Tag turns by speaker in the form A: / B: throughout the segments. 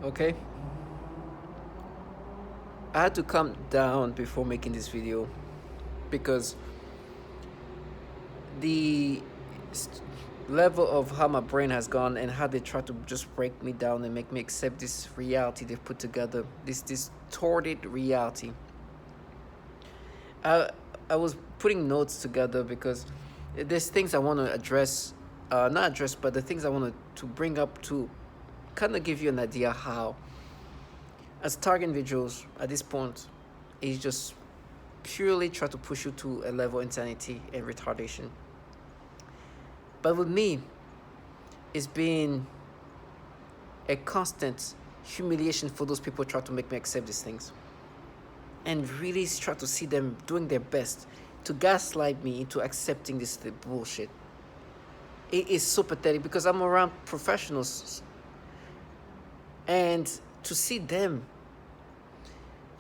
A: Okay, I had to calm down before making this video because the level of how my brain has gone and how they try to just break me down and make me accept this reality they've put together, this distorted reality. I I was putting notes together because there's things I want to address, not address, but the things I want to bring up to kind of give you an idea how, as target individuals at this point, is just purely try to push you to a level of insanity and retardation. But with me, it's been a constant humiliation for those people who try to make me accept these things. And really try to see them doing their best to gaslight me into accepting this bullshit. It is so pathetic because I'm around professionals and to see them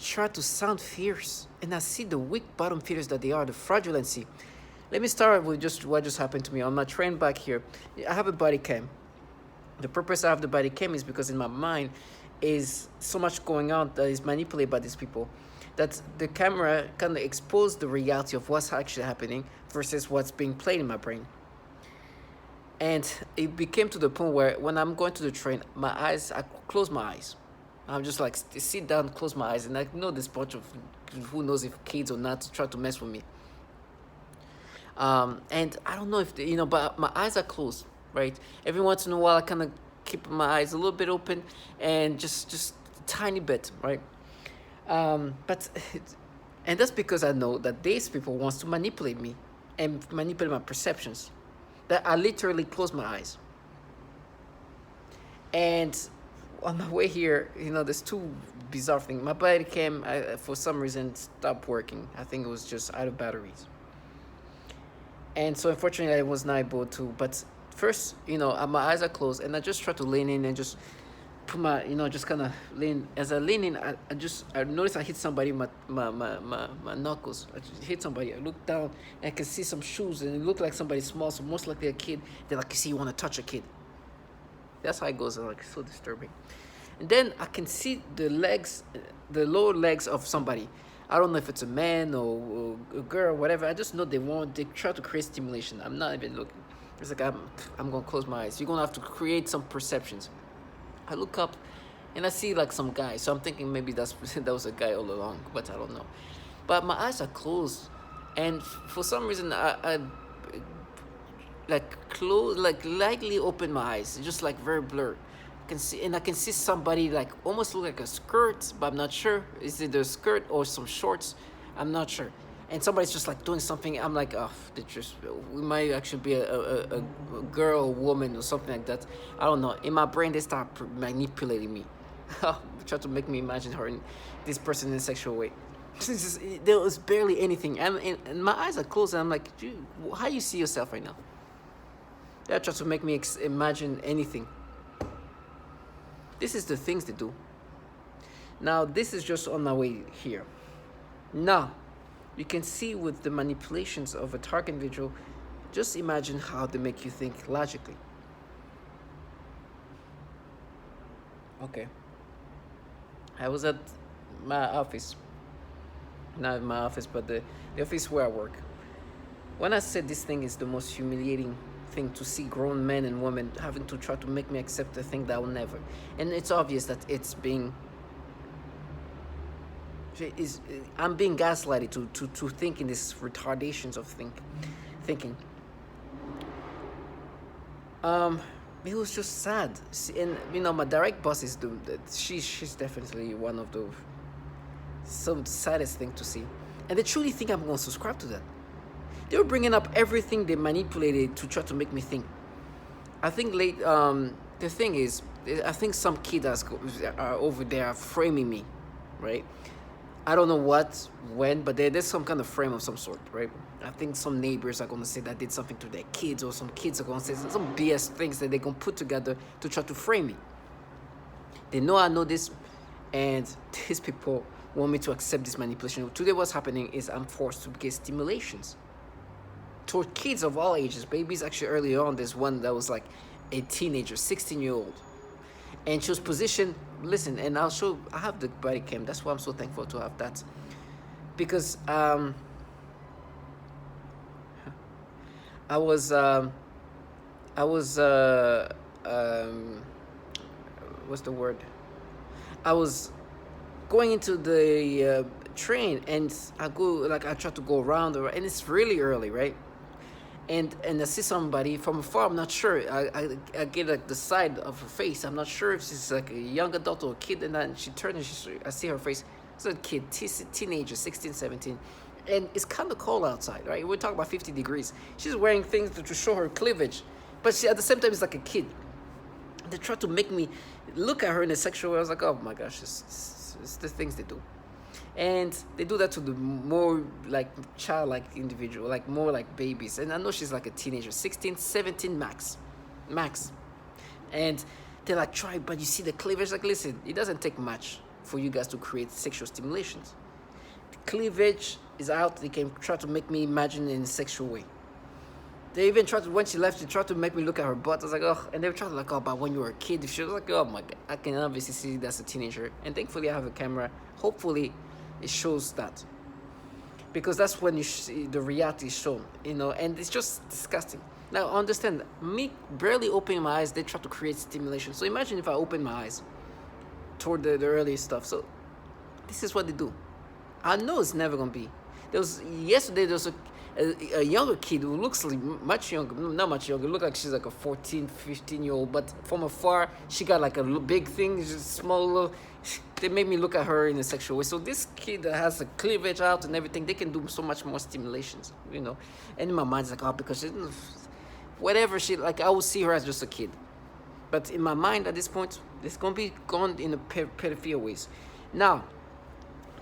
A: try to sound fierce and I see the weak bottom feeders that they are, the fraudulency. Let me start with just what just happened to me on my train back here. I have a body cam. The purpose I have the body cam is because in my mind is so much going on that is manipulated by these people that the camera kind of exposed the reality of what's actually happening versus what's being played in my brain. And it became to the point where when I'm going to the train, I close my eyes. I'm just like sit down, close my eyes, and I know this bunch of who knows if kids or not to try to mess with me. And I don't know if but my eyes are closed, right? Every once in a while, I kind of keep my eyes a little bit open, and just a tiny bit, right? But and that's because I know that these people wants to manipulate me and manipulate my perceptions. That I literally close my eyes. And on my way here, there's two bizarre things. My body cam, for some reason, stopped working. I think it was just out of batteries. And so unfortunately, I was not able to. But first, my eyes are closed, and I just try to lean in and just put my, just kind of lean. As I lean in, I noticed I hit somebody with my knuckles. I just hit somebody. I look down, and I can see some shoes, and it looked like somebody small, so most likely a kid. They're like, you see, you want to touch a kid. That's how it goes. Like, so disturbing. And then I can see the legs, the lower legs of somebody. I don't know if it's a man or a girl or whatever. I just know they try to create stimulation. I'm not even looking. It's like I'm gonna close my eyes. You're gonna have to create some perceptions. I look up and I see like some guy. So I'm thinking maybe that was a guy all along, but I don't know. But my eyes are closed, and for some reason I lightly open my eyes, just like very blurred. I can see somebody like almost look like a skirt, but I'm not sure. Is it a skirt or some shorts? I'm not sure. And somebody's just like doing something. I'm like, oh, we might actually be a girl or woman or something like that. I don't know. In my brain, they start manipulating me. Try to make me imagine this person in a sexual way. There was barely anything. And my eyes are closed, and I'm like, dude, how do you see yourself right now? They try to make me imagine anything. This is the things they do. Now, this is just on my way here. Now, you can see with the manipulations of a target individual, just imagine how they make you think logically. Okay. I was at my office. Not my office, but the office where I work. When I said this thing is the most humiliating thing to see grown men and women having to try to make me accept a thing that I will never. And it's obvious that I'm being gaslighted to think in these retardations of thinking. It was just sad. And my direct boss is she's definitely one of the some saddest thing to see. And they truly think I'm going to subscribe to that. They were bringing up everything they manipulated to try to make me think. I think the thing is, I think some kid are over there framing me, right? I don't know when, but there's some kind of frame of some sort, right? I think some neighbors are going to say that I did something to their kids, or some kids are going to say some BS things that they're going to put together to try to frame me. They know I know this, and these people want me to accept this manipulation. Today what's happening is I'm forced to get stimulations. Toward kids of all ages, babies. Actually, early on, there's one that was like a teenager, 16-year-old. And she was positioned, listen, and I have the body cam. That's why I'm so thankful to have that. Because I was what's the word? I was going into the train, and I try to go around, and it's really early, right? And I see somebody from afar. I'm not sure. I get like the side of her face. I'm not sure if she's like a young adult or a kid. And then she turned, and I see her face. It's a kid, teenager, 16, 17. And it's kind of cold outside, right? We're talking about 50 degrees. She's wearing things to show her cleavage, but she, at the same time, it's like a kid. They try to make me look at her in a sexual way. I was like, oh my gosh, it's the things they do. And they do that to the more like childlike individual, like more like babies. And I know she's like a teenager, 16, 17 max. And they're like, try, but you see the cleavage. Like, listen, it doesn't take much for you guys to create sexual stimulations. The cleavage is out. They can try to make me imagine in a sexual way. They even tried to, when she left, they tried to make me look at her butt. I was like, oh, and they were trying to like, oh, but when you were a kid, she was like, oh my God, I can obviously see that's a teenager. And thankfully I have a camera. Hopefully it shows that. Because that's when you see the reality is shown, and it's just disgusting. Now, understand, me barely opening my eyes, they try to create stimulation. So imagine if I open my eyes toward the early stuff. So this is what they do. I know it's never going to be. Yesterday there was a younger kid who looks like much younger, not much younger, look like she's like a 14, 15-year-old, but from afar, she got like a big thing, just small little, they made me look at her in a sexual way. So this kid that has a cleavage out and everything, they can do so much more stimulations, And in my mind, it's like, oh, because whatever I will see her as just a kid. But in my mind at this point, it's going to be gone in a pedophilia ways. Now,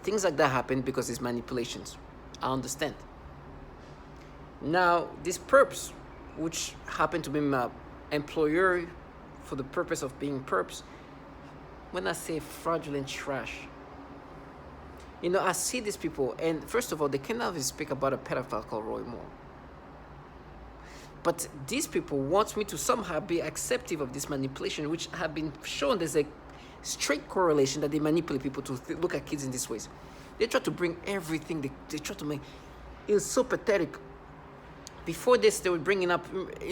A: things like that happen because it's manipulations. I understand. Now, these perps, which happen to be my employer for the purpose of being perps, when I say fraudulent trash, I see these people, and first of all, they cannot even speak about a pedophile called Roy Moore. But these people want me to somehow be acceptive of this manipulation, which have been shown there's a straight correlation that they manipulate people to look at kids in these ways. They try to bring everything, they try to make, it's so pathetic. Before this, they were bringing up,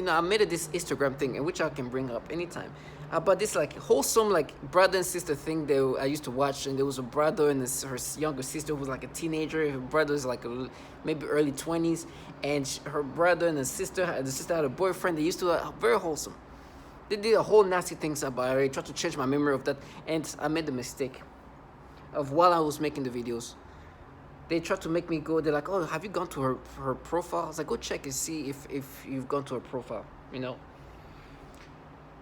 A: I made this Instagram thing, which I can bring up anytime, about this like wholesome like brother and sister thing that I used to watch, and there was a brother and her younger sister who was like a teenager. Her brother was like maybe early 20s, and her brother and the sister had a boyfriend. They used to very wholesome. They did a whole nasty things about it. I tried to change my memory of that, and I made the mistake of while I was making the videos. They tried to make me go. They're like, "Oh, have you gone to her profile?" I was like, "Go check and see if you've gone to her profile."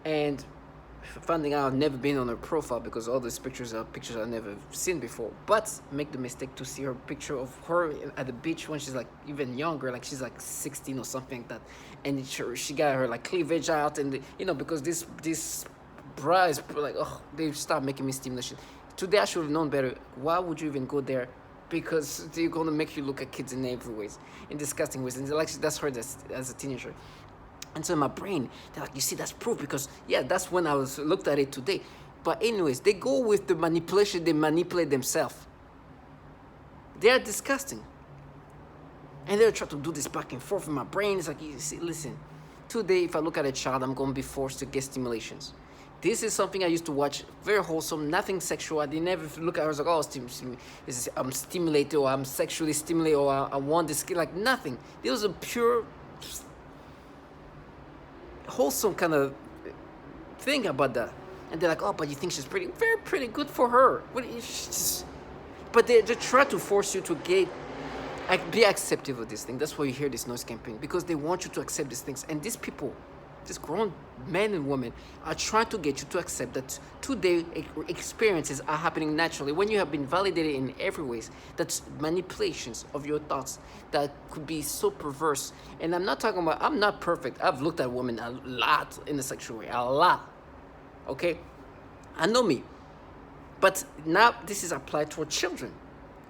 A: And finding out I've never been on her profile because all these pictures are pictures I've never seen before. But make the mistake to see her picture of her at the beach when she's like even younger, like she's like 16 or something like that, and she got her like cleavage out, and because this bra is like, oh, they start making me stimulation. Today I should have known better. Why would you even go there? Because they're going to make you look at kids in every ways, in disgusting ways. And like, that's her as a teenager. And so in my brain, they're like, you see, that's proof, because, yeah, that's when I looked at it today. But anyways, they go with the manipulation. They manipulate themselves. They are disgusting. And they'll try to do this back and forth in my brain. It's like, you see, listen, today, if I look at a child, I'm going to be forced to get stimulations. This is something I used to watch, very wholesome, nothing sexual. I didn't ever look at her as like, oh, I'm stimulated, or I'm sexually stimulated, or I want this, like nothing. It was a pure, wholesome kind of thing about that. And they're like, oh, but you think she's pretty, very pretty, good for her. But they try to force you to be accepting of this thing. That's why you hear this noise campaign, because they want you to accept these things. And these people, these grown men and women, are trying to get you to accept that today experiences are happening naturally when you have been validated in every ways. That's manipulations of your thoughts that could be so perverse. And I'm not talking about, I'm not perfect. I've looked at women a lot in a sexual way, a lot. Okay? I know me. But now this is applied toward children.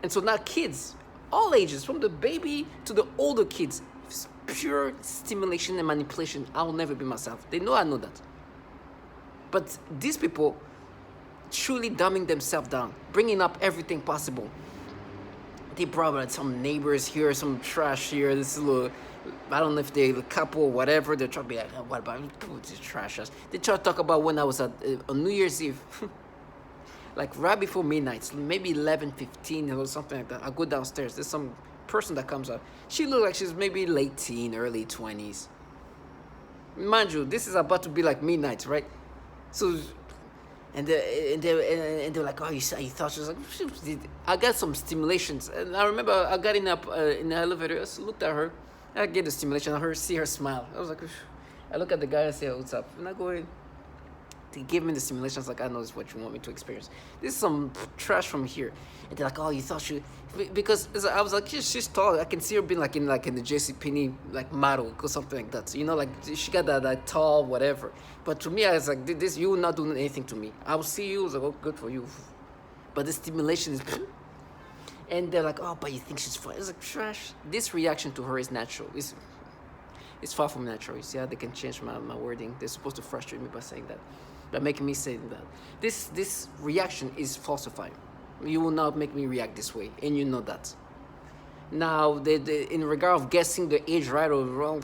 A: And so now kids, all ages, from the baby to the older kids, pure stimulation and manipulation. I will never be myself. They know I know that. But these people truly dumbing themselves down, bringing up everything possible. They brought like some neighbors here, some trash here, this little, I don't know if they're a couple or whatever. They're trying to be like, oh, what about this trash us? They try to talk about when I was at on New Year's Eve, like right before midnight, maybe 11:15 or something like that. I go downstairs. There's some person that comes up. She looked like she's maybe late teen, early 20s. Mind you, this is about to be like midnight, right? So, and they're like, oh, you thought she was like, I got some stimulations, and I remember I got in the elevator. I just looked at her, I get the stimulation. I see her smile. I was like, I look at the guy and say, what's up? And I go in. They give me the stimulations, like, I know this is what you want me to experience. This is some trash from here. And they're like, oh, you thought she... Because I was like, she's tall. I can see her being like in the JCPenney like model or something like that. So, you know, like she got that tall whatever. But to me, I was like, this, you will not do anything to me. I will see you. I was like, oh, good for you. But the stimulation is... And they're like, oh, but you think she's fun. It's like, trash. This reaction to her is natural. It's far from natural. You see how they can change my wording? They're supposed to frustrate me by saying that. By making me say that. This reaction is falsified. You will not make me react this way, and you know that. Now, in regard of guessing the age right or wrong,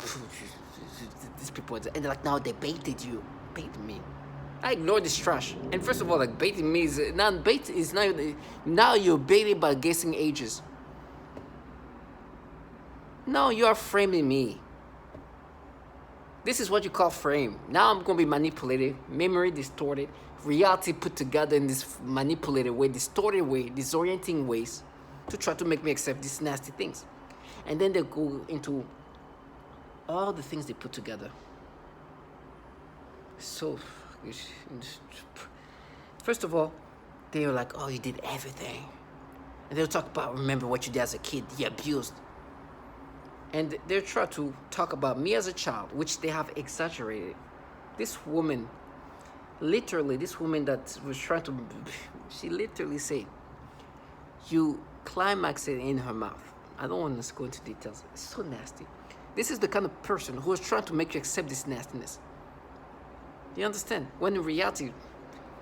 A: these people, and they're like, now they baited you. Baited me. I ignore this trash. And first of all, like, baiting me is now you're baited by guessing ages. No, you are framing me. This is what you call frame. Now I'm going to be manipulated, memory distorted, reality put together in this manipulated way, distorted way, disorienting ways to try to make me accept these nasty things. And then they go into all the things they put together. So, first of all, they were like, oh, you did everything. And they'll talk about, remember what you did as a kid, you abused. And they're trying to talk about me as a child, which they have exaggerated. This woman that was trying to, she literally said, you climaxed it in her mouth. I don't want to go into details. It's so nasty. This is the kind of person who is trying to make you accept this nastiness. You understand? When in reality,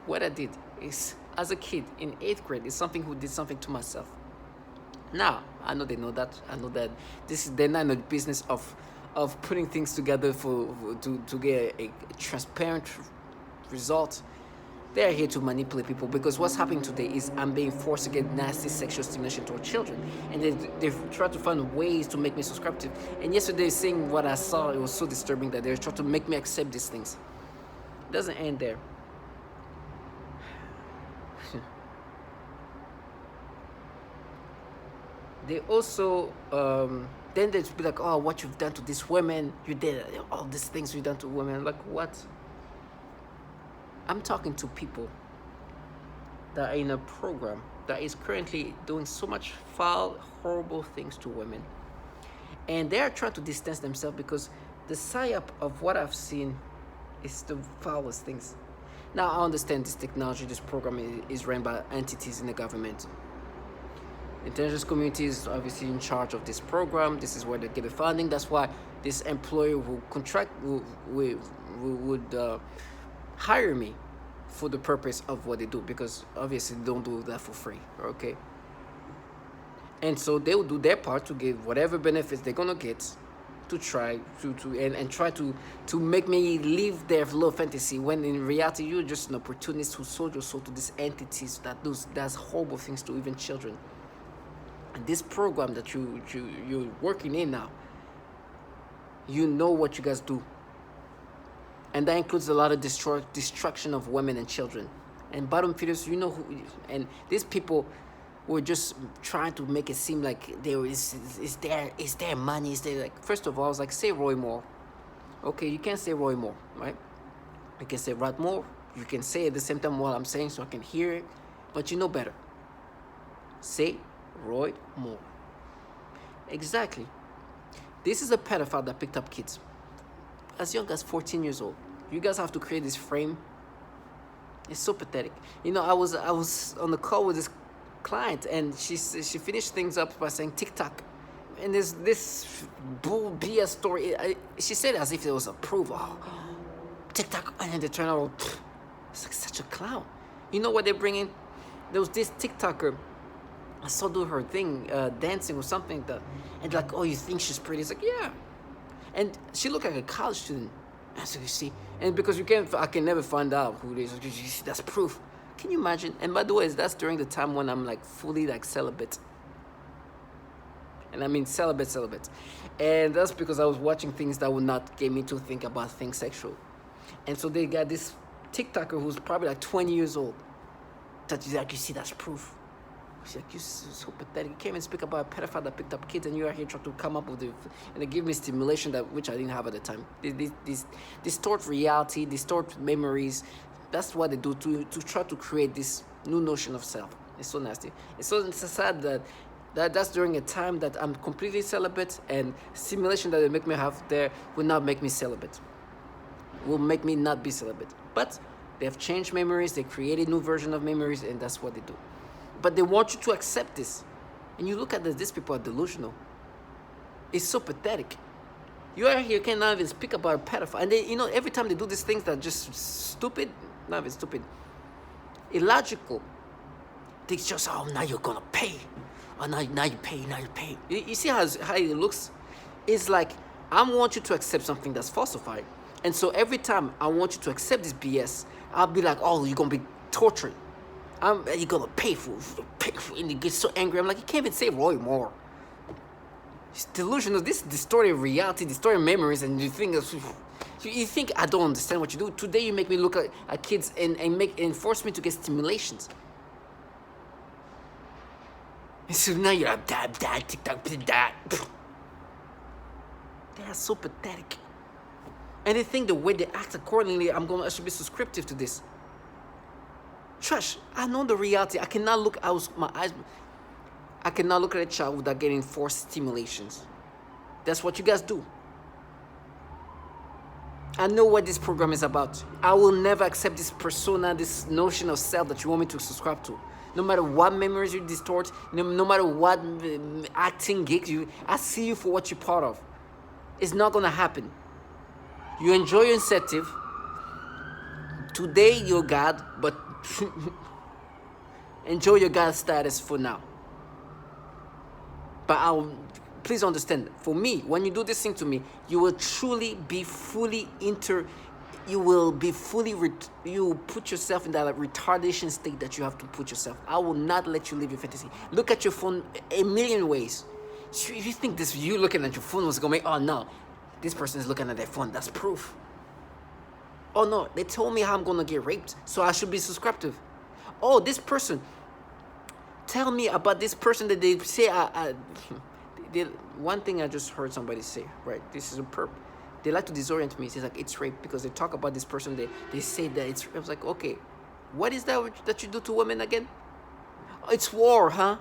A: what I did is, as a kid in 8th grade, is something who did something to myself. Now, I know they know that. I know that they're not in the business of putting things together to get a transparent result. They're here to manipulate people, because what's happening today is I'm being forced to get nasty sexual stimulation toward children. And they've tried to find ways to make me subscribe to. And yesterday, seeing what I saw, it was so disturbing that they're trying to make me accept these things. It doesn't end there. They also, then they'd be like, oh, what you've done to these women, you did all these things you've done to women. Like, what? I'm talking to people that are in a program that is currently doing so much foul, horrible things to women. And they are trying to distance themselves because the psyop of what I've seen is the foulest things. Now, I understand this technology, this program is run by entities in the government. Intelligence community is obviously in charge of this program. This is where they get the funding. That's why this employer would hire me for the purpose of what they do, because obviously they don't do that for free, okay? And so they will do their part to get whatever benefits they're gonna get to try and try to make me live their little fantasy, when in reality you're just an opportunist who sold your soul to these entities that does horrible things to even children. And this program that you're working in now, you know what you guys do. And that includes a lot of destruction of women and children. And bottom feeders, you know who, and these people were just trying to make it seem like it's their money, it's their, like, first of all, I was like, say Roy Moore. Okay, you can't say Roy Moore, right? You can say Rod Moore. You can say it at the same time while I'm saying, so I can hear it, but you know better. Say Roy Moore. Exactly. This is a pedophile that picked up kids as young as 14 years old. You guys have to create this frame. It's so pathetic. You know, I was on the call with this client, and she finished things up by saying TikTok, and there's this bull BS story. She said it as if it was a proof. Oh, TikTok, and then they turn around. It's like such a clown. You know what they bring in? There was this TikToker. I saw do her thing, dancing or something like that. And like, oh, you think she's pretty? It's like, yeah. And she looked like a college student. As you see. And because I can never find out who it is. You see, that's proof. Can you imagine? And by the way, that's during the time when I'm like fully like celibate. And I mean celibate. And that's because I was watching things that would not get me to think about things sexual. And so they got this TikToker who's probably like 20 years old. That is like, you see, that's proof. She's like, you're so pathetic. You came and speak about a pedophile that picked up kids, and you are here trying to come up with it. And they give me stimulation which I didn't have at the time. They distort reality, distort memories. That's what they do to try to create this new notion of self. It's so nasty. It's so sad that's during a time that I'm completely celibate, and stimulation that they make me have there will not make me celibate. Will make me not be celibate. But they have changed memories. They created new version of memories, and that's what they do. But they want you to accept this. And you look at this, these people are delusional. It's so pathetic. You are here, cannot even speak about a pedophile. And they, every time they do these things that are just stupid, not even stupid, illogical. They just, oh, now you're going to pay. Oh, now you pay. You see how it looks? It's like, I want you to accept something that's falsified. And so every time I want you to accept this BS, I'll be like, oh, you're going to be tortured. You're going to pay for it. And you get so angry. I'm like, you can't even say Roy Moore. It's delusional. This distorted reality, distorted memories, and you think I don't understand what you do. Today you make me look at kids and force me to get stimulations. And so now you're like, dad, TikTok, dad. They are so pathetic. And they think the way they act accordingly, I should be subscriptive to this. Trash. I know the reality. I cannot look I cannot look at a child without getting forced stimulations. That's what you guys do. I know what this program is about. I will never accept this persona, this notion of self that you want me to subscribe to. No matter what memories you distort, no matter what acting gigs I see you for what you're part of. It's not going to happen. You enjoy your incentive. Today you're God, but enjoy your God status for now. But please understand, for me, when you do this thing to me, you will truly be fully you will put yourself in that retardation state that you have to put yourself. I will not let you live your fantasy. Look at your phone a million ways. If you think you looking at your phone was going to make, oh no, this person is looking at their phone, that's proof. Oh no, they told me how I'm going to get raped, so I should be subscriptive. Oh, this person, tell me about this person that they say, one thing I just heard somebody say, right, this is a perp. They like to disorient me. It's like, it's rape, because they talk about this person, they say that it's rape. I was like, okay, what is that you do to women again? Oh, it's war, huh?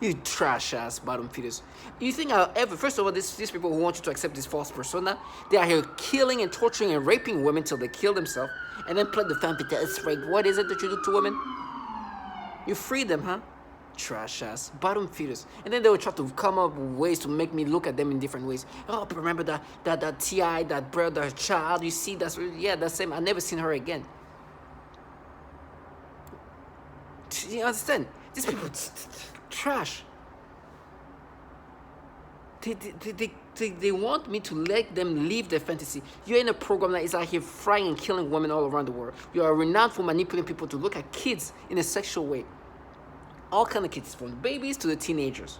A: You trash-ass bottom feeders. You think first of all, these people who want you to accept this false persona, they are here killing and torturing and raping women till they kill themselves, and then play the fanfic that it's rape. What is it that you do to women? You free them, huh? Trash-ass bottom feeders. And then they will try to come up with ways to make me look at them in different ways. Oh, remember that T.I., that brother, child, you see, that's same. I never seen her again. You understand? These people, trash. They want me to let them live their fantasy. You're in a program that is out here frying and killing women all around the world. You are renowned for manipulating people to look at kids in a sexual way. All kind of kids, from babies to the teenagers.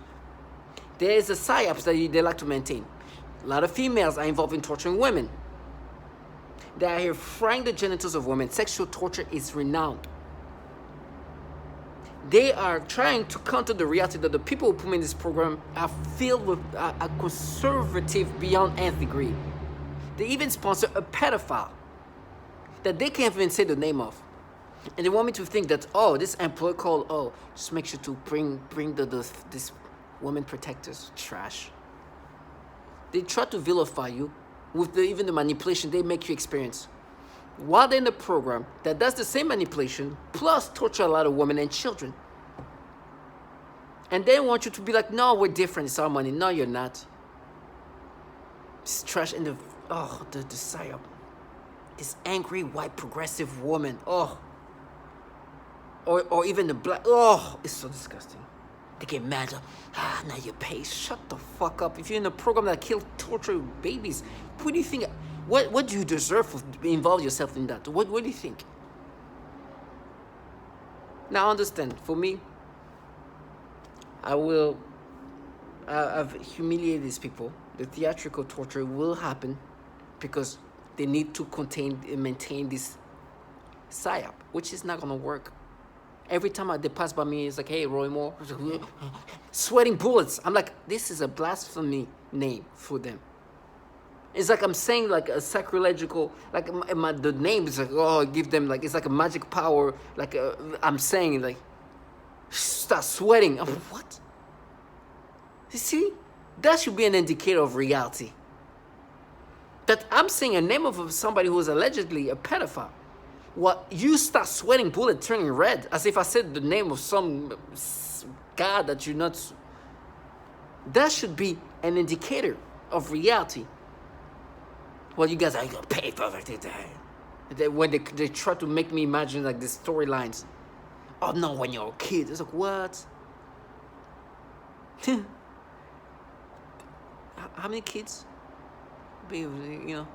A: There is a psyops that they like to maintain. A lot of females are involved in torturing women. They are here frying the genitals of women. Sexual torture is renowned. They are trying to counter the reality that the people who put me in this program are filled with a conservative beyond nth degree. They even sponsor a pedophile that they can't even say the name of. And they want me to think that, oh, this employee called, just make sure to bring this women protectors. Trash. They try to vilify you with even the manipulation they make you experience. While they're in the program that does the same manipulation, plus torture a lot of women and children. And they want you to be like, no, we're different, it's our money. No, you're not. It's trash. And the psyop. This angry white progressive woman. Oh, or even the black. Oh, it's so disgusting. They get mad. Now you pay. Shut the fuck up. If you're in a program that kills, torture babies, what do you think? What do you deserve for involve yourself in that? What do you think? Now understand. For me, I've humiliated these people. The theatrical torture will happen because they need to contain and maintain this psyop, which is not gonna work. Every time they pass by me, it's like, hey, Roy Moore, sweating bullets. I'm like, this is a blasphemy name for them. It's like I'm saying like a sacrilegical, like the name is like, oh, give them like, it's like a magic power. Like I'm saying like, start sweating. I'm like, what? You see, that should be an indicator of reality. That I'm saying a name of somebody who is allegedly a pedophile. Well, you start sweating bullet turning red, as if I said the name of some god that you're not. That should be an indicator of reality. Well, you guys are gonna pay for it. When they try to make me imagine like the storylines. Oh no, when you're a kid, it's like what? How many kids? You know.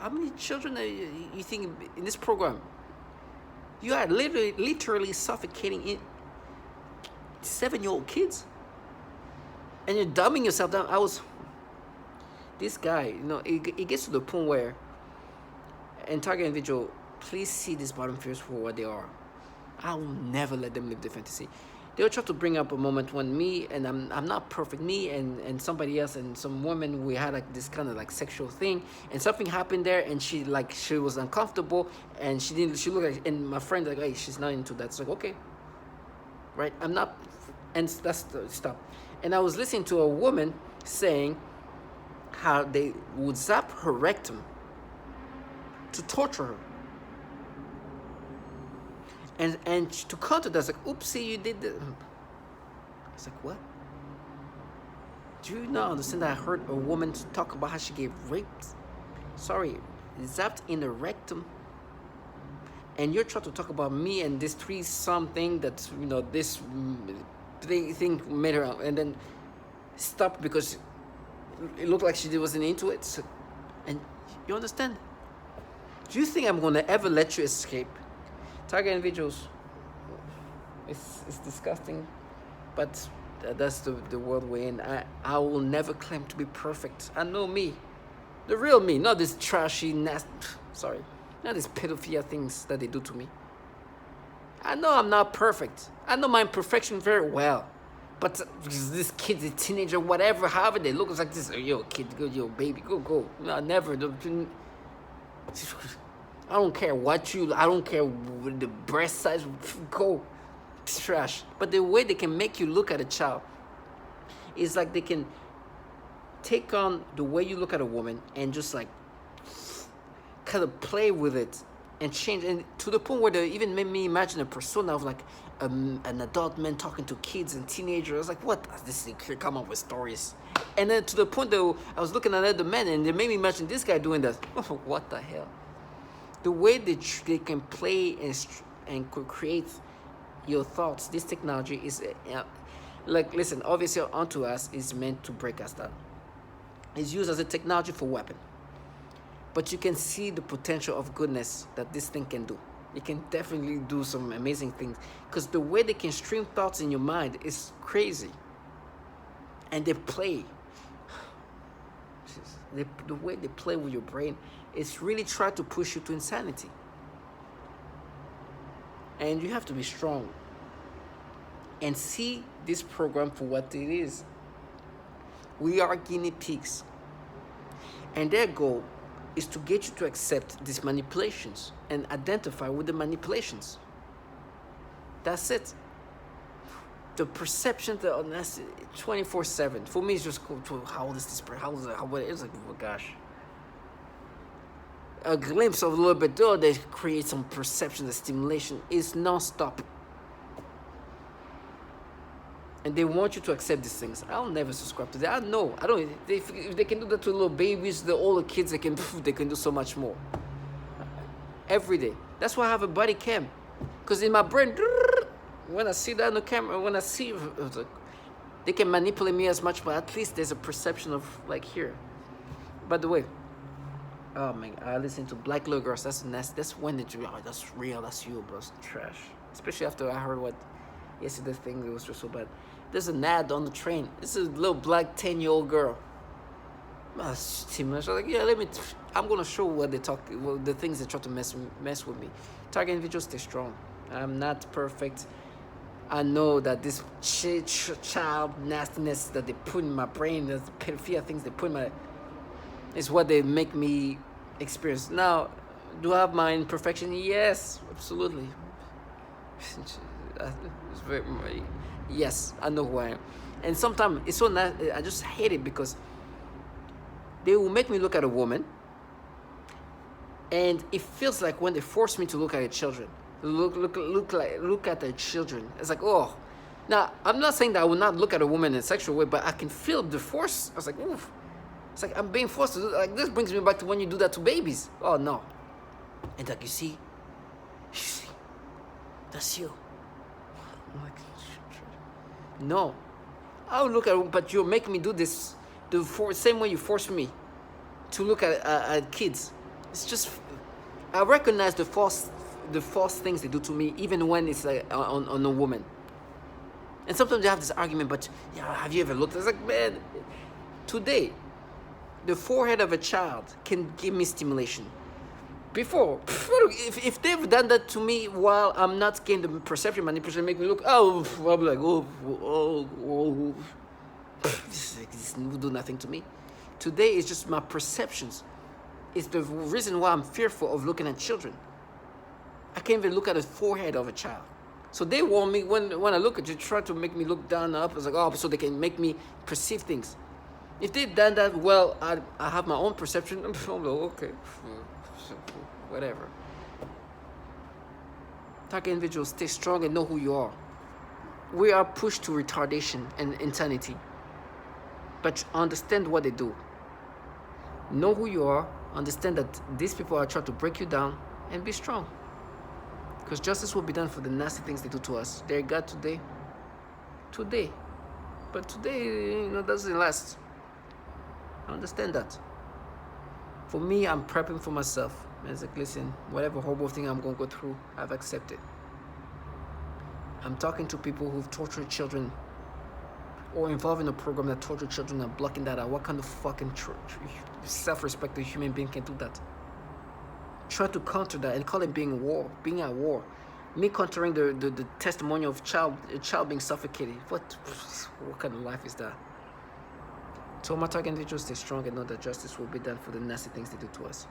A: How many children you think in this program? You are literally suffocating in 7-year-old kids, and you're dumbing yourself down. This guy, you know, it gets to the point where, and target individual, please see these bottom fears for what they are. I will never let them live the fantasy. They'll try to bring up a moment when me, and I'm not perfect, me and somebody else and some woman, we had like this kind of like sexual thing, and something happened there, and she was uncomfortable, and she looked like, and my friend like, hey, she's not into that. It's like, okay, right, I'm not, and that's the stop. And I was listening to a woman saying how they would zap her rectum to torture her. And to counter that, it's like, oopsie, you did this. It's like, what? Do you not understand that I heard a woman talk about how she gave raped? Sorry, zapped in the rectum. And you're trying to talk about me and this threesome that, you know, this thing made her, and then stopped because it looked like she wasn't into it. So, and you understand? Do you think I'm going to ever let you escape? Target individuals, it's disgusting, but that's the world we're in. I will never claim to be perfect. I know me, the real me, not this trashy, not this pedophilia things that they do to me. I know I'm not perfect. I know my imperfection very well, but this kid, the teenager, whatever, however they look, it's like this. Yo, kid, go, yo, baby, go. No, never. I don't care I don't care the breast size, go, trash. But the way they can make you look at a child is like they can take on the way you look at a woman and just like kind of play with it and change, and to the point where they even made me imagine a persona of like an adult man talking to kids and teenagers. I was like, what? This is come up with stories. And then to the point that I was looking at other men and they made me imagine this guy doing that. What the hell? The way they can play and create your thoughts, this technology is, like, listen, obviously onto us is meant to break us down. It's used as a technology for weapon. But you can see the potential of goodness that this thing can do. It can definitely do some amazing things. Because the way they can stream thoughts in your mind is crazy. And they play. The way they play with your brain is really try to push you to insanity. And you have to be strong and see this program for what it is. We are guinea pigs. And their goal is to get you to accept these manipulations and identify with the manipulations. That's it. The perception that that's 24/7. For me, it's just how old is this person? How old is it? It's like, oh gosh. A glimpse of a little bit, though, they create some perception, the stimulation is non-stop. And they want you to accept these things. I'll never subscribe to that. I know. I don't. If they can do that to little babies, the older kids, they can do so much more. Every day. That's why I have a body cam. Because in my brain, when I see that on the camera, when I see, they can manipulate me as much, but at least there's a perception of like here. By the way, oh man, I listen to Black Little Girls. That's nasty. That's when they do. Oh, that's real. That's you, bro. It's trash. Especially after I heard what yesterday thing. It was just so bad. There's an ad on the train. This is a little black 10-year-old girl. I was like, yeah, I'm gonna show what they talk, the things they try to mess with me. Target individuals, stay strong. I'm not perfect. I know that this child nastiness that they put in my brain, the pedophilia things they put in my, is what they make me experience. Now, do I have my imperfection? Yes, absolutely. It's yes, I know who I am. And sometimes it's so nasty. I just hate it because they will make me look at a woman, and it feels like when they force me to look at the children, look at the children. It's like, oh. Now, I'm not saying that I will not look at a woman in a sexual way, but I can feel the force. I was like, oof. It's like I'm being forced to do. Like, this brings me back to when you do that to babies. Oh no. And like, you see, that's you. I'm like, no. I'll look at, but you're making me do this the same way you force me to look at kids. It's just, I recognize the false things they do to me, even when it's like on a woman. And sometimes they have this argument, but yeah, have you ever looked? It's like, man, today, the forehead of a child can give me stimulation. Before, if they've done that to me while I'm not getting the perception manipulation, make me look, oh, I'll be like, oh. This will do nothing to me. Today is just my perceptions. It's the reason why I'm fearful of looking at children. I can't even look at the forehead of a child. So they want me, when I look at you, try to make me look down up. It's like, oh, so they can make me perceive things. If they've done that, well, I have my own perception. I'm like, okay, whatever. Target individuals, stay strong and know who you are. We are pushed to retardation and insanity. But understand what they do. Know who you are. Understand that these people are trying to break you down, and be strong. Because justice will be done for the nasty things they do to us. They're God today. But today, doesn't last. I understand that. For me, I'm prepping for myself. It's like, listen, whatever horrible thing I'm going to go through, I've accepted. I'm talking to people who've tortured children or involved in a program that tortured children and blocking that out. What kind of fucking self-respecting human being can do that? Try to counter that and call it being at war. Me countering the testimony of a child being suffocated. What kind of life is that? So my target individuals, stay strong and know that justice will be done for the nasty things they do to us.